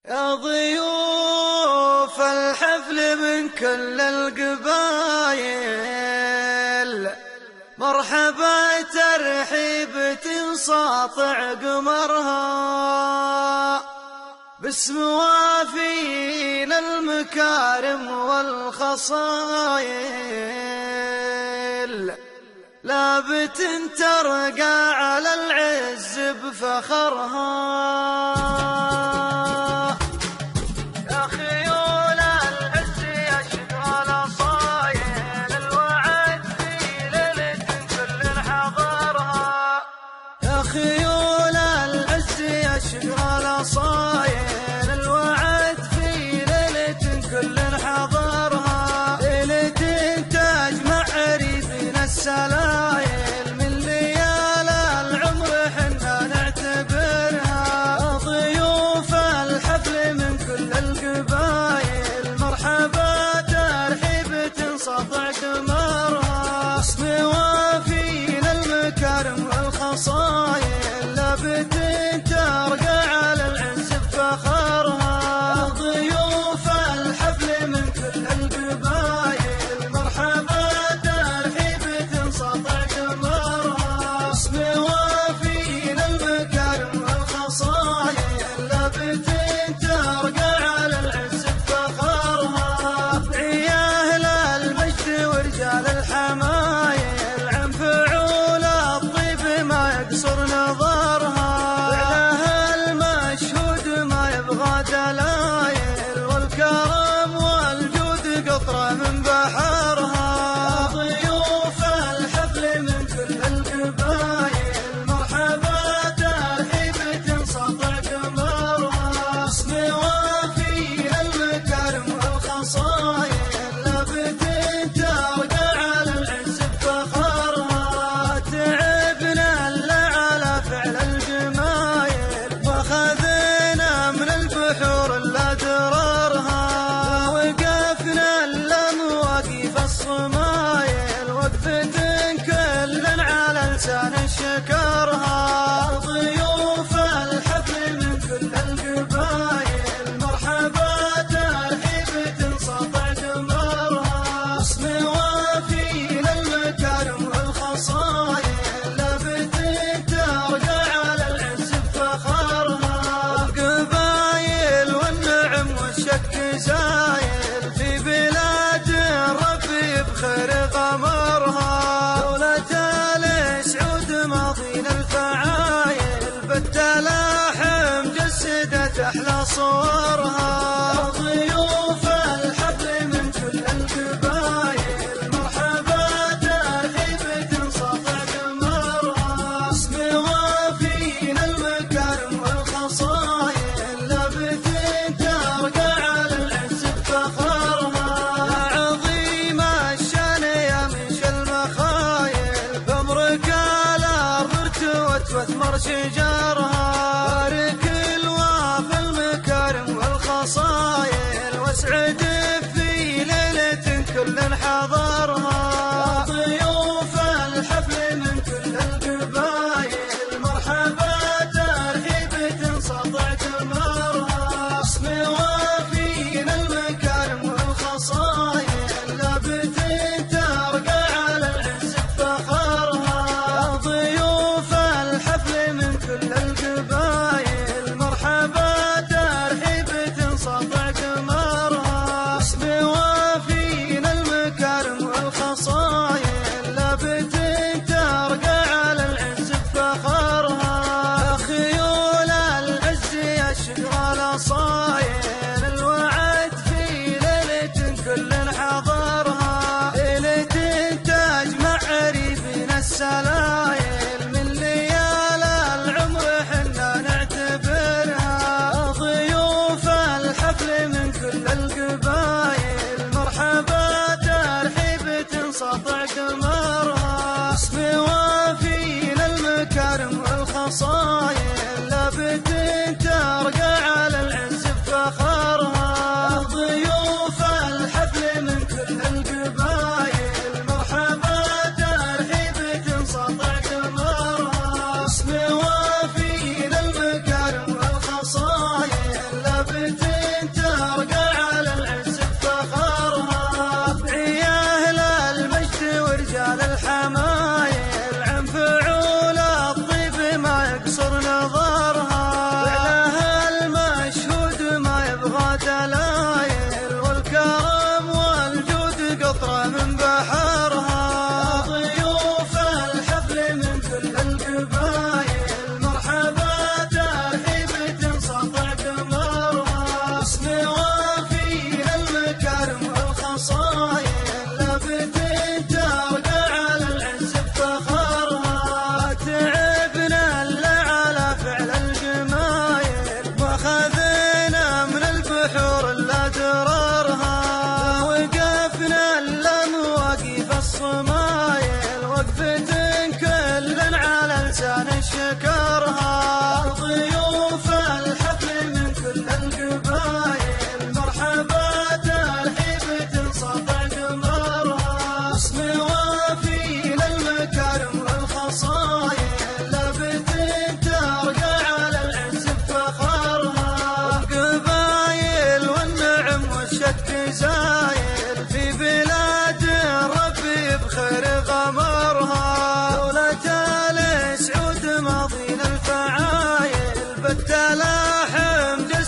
يا ضيوف الحفل من كل القبايل، مرحبا ترحيب ساطع قمرها، باسم وافين المكارم والخصايل، لابت ترقى على العز بفخرها. خيول العز يا شجر الأصايل، الوعد في ليلة كل حضرها، ليلة تجمع عريفين السلايل، من ليال العمر حنا نعتبرها. ضيوف الحفل من كل القبايل، مرحبا ترحيب ساطع قمرها، اسم وافين المكارم والخصايل، لابد ترقى على العز بفخرها. ضيوف الحفل من كل القبايل، مرحبا ترحيب ساطع قمرها، اسم وافين المكارم والخصايل، لابد ترقى على العز بفخرها. يا أهل المجد ورجال الحمايل، عن فعول الطيب ما يقصر نظرها، فعلها المشهود ما يبغى دلايل، والكرم والجود قطرة من بحرها. ضيوف الحفل من كل القبايل، مرحبا ترحيب ساطع قمرها، اسم وافين المكارم والخصايل، لابد ترقى على العز بفخرها. تعبنا الا على فعل الجمايل، واخذنا من البحور الا دررها، وقفنا الا مواقف الصمايل، وقفة كل على لسان شكرها. ضيوف الحفل من كل القبايل، مرحبا ترحيب ساطع قمرها، اسم وافين المكارم والخصايل، لابد ترقى على العز بفخرها. القبايل والنعم والشك زايل، في بلاد الرب بخير غمرها، دولة السعود ماضين الفعايل، بالتلاحم جسدت أحلى صورها. ضيوف الحفل من كل القبايل، مرحبا ترحيب ساطع قمرها، اسم وافين المكارم والخصايل، لابد ترقى على العز بفخرها. يا عظيم الشان يا منش المخايل، بأمرك الأرض ارتوت واثمر شجرها، بارك الوافي المكارم والخصايل، واسع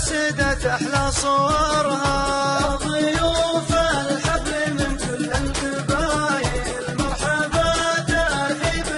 جسدت أحلى صورها. ضيوف الحفل من كل القبايل مرحبا ترحيب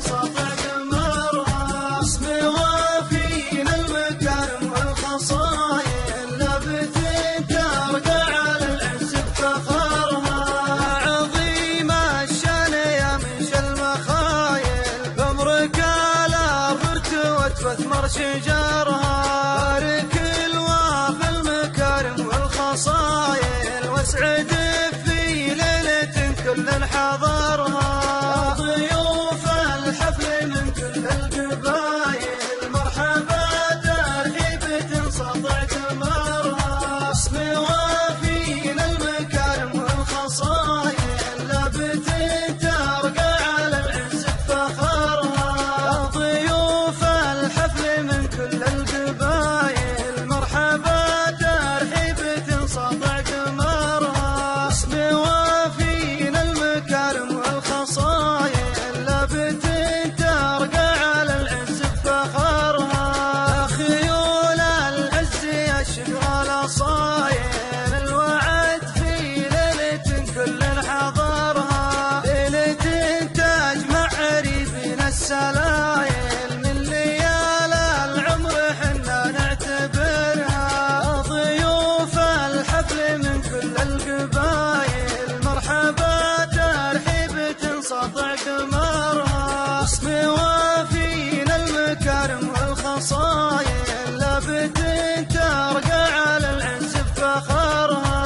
سطع قمرها. اسم وافينا المكارم والخصايل لبث ترقى على العز بفخرها. عظيم الشان يا منشا المخايل بأمرك الأرض ارتوت واثمر شجرها. بارك الوافي المكارم والخصايل واسعد في ليلة كل حضرها. ضيوف الحفل من كل القبايل مرحبا ترحيب سطع قمرها. اسم وافينا المكارم والخصايل لبث ترقى على العز بفخرها. ضيوف الحفل من كل القبايل مرحبا ترحيب سطع قمرها. اسم وافينا المكارم والخصايل لبث ترقى على العز بفخرها. خيول العز يشقى الاصايل الوعد في ليلة كل حضرها. ليلة تجمع عريفين السلايل من ليال العمر حنا نعتبرها. ضيوف الحفل من كل القبايل مرحبا ترحيب سطع قمرها. اسم وافينا المكارم والخصايل لبث ترقى على العز بفخرها.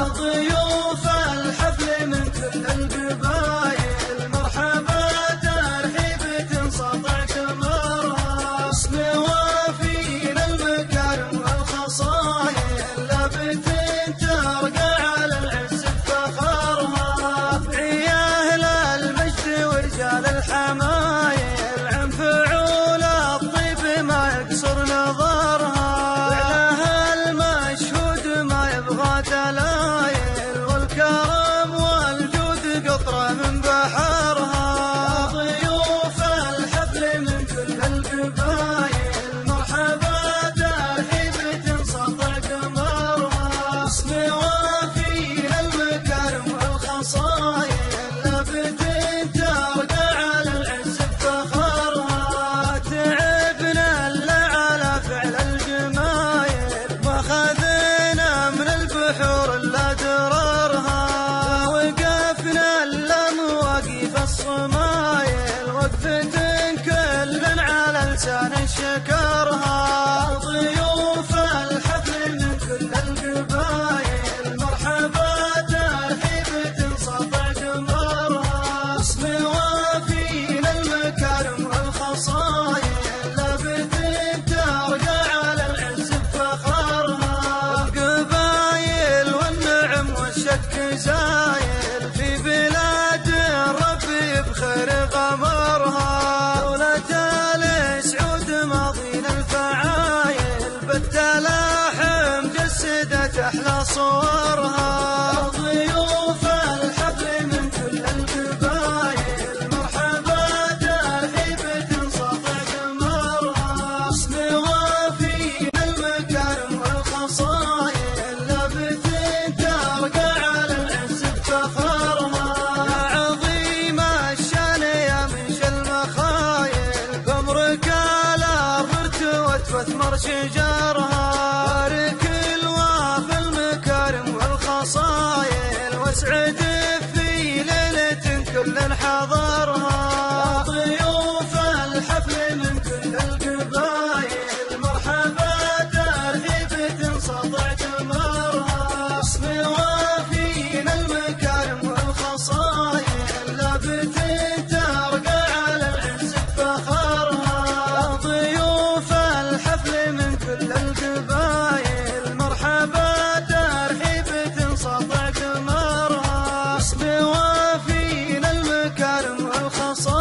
ضيوف الحفل من كل القبايل مرحبا ترحيب سطع قمرها. اسم وافينا المكارم والخصايل لبث ترقى على العز بفخرها. عيال المجد ورجال الحمايل عن فعول الطيب ما يقصر نظرها. فعلها المشهود ما يبغى دلايل والكرم والجود قطرة من بحرها. ضيوف الحفل من كل القبايل مرحبا ترحيب سطع قمرها. اسم وافينا المكارم والخصايل لبث ترقى على العز بفخرها. تعبنا الا على فعل الجمايل واخذنا من البحور الا دررها. وقفنا الا مواقف الصمايل وقفة كل على لسان شكرها. ضيوف الحفل من كل القبايل مرحبا ترحيب سطع قمرها. اسم وافينا المكارم والخصايل لبث ترقى على العز بفخرها. القبايل والنعم والشك زايل في بلاد ربي بخير قمرها. دولة السعود ماضينا الفعايل بالتلاحم جسدت أحلى صورها. ضيوف الحفل من كل القبايل مرحبا ترحيب سطع قمرها. اسم وافينا المكارم والخصايل لبث ترقى على العز بفخرها. عظيم الشان يا منشا المخايل بأمرك الأرض ارتوت واثمر شجرها. بارك الوافي المكارم والخصايل واسعد في ليلة كل حضرها. ضيوف الحفل من كل القبايل مرحبا ترحيب سطع قمرها. اسم وافينا المكارم والخصايل لبث ترقى على العز بفخرها. ضيوف الحفل من كل القبايل مرحبا ترحيب سطع قمرها. اسم وافينا المكارم والخصايل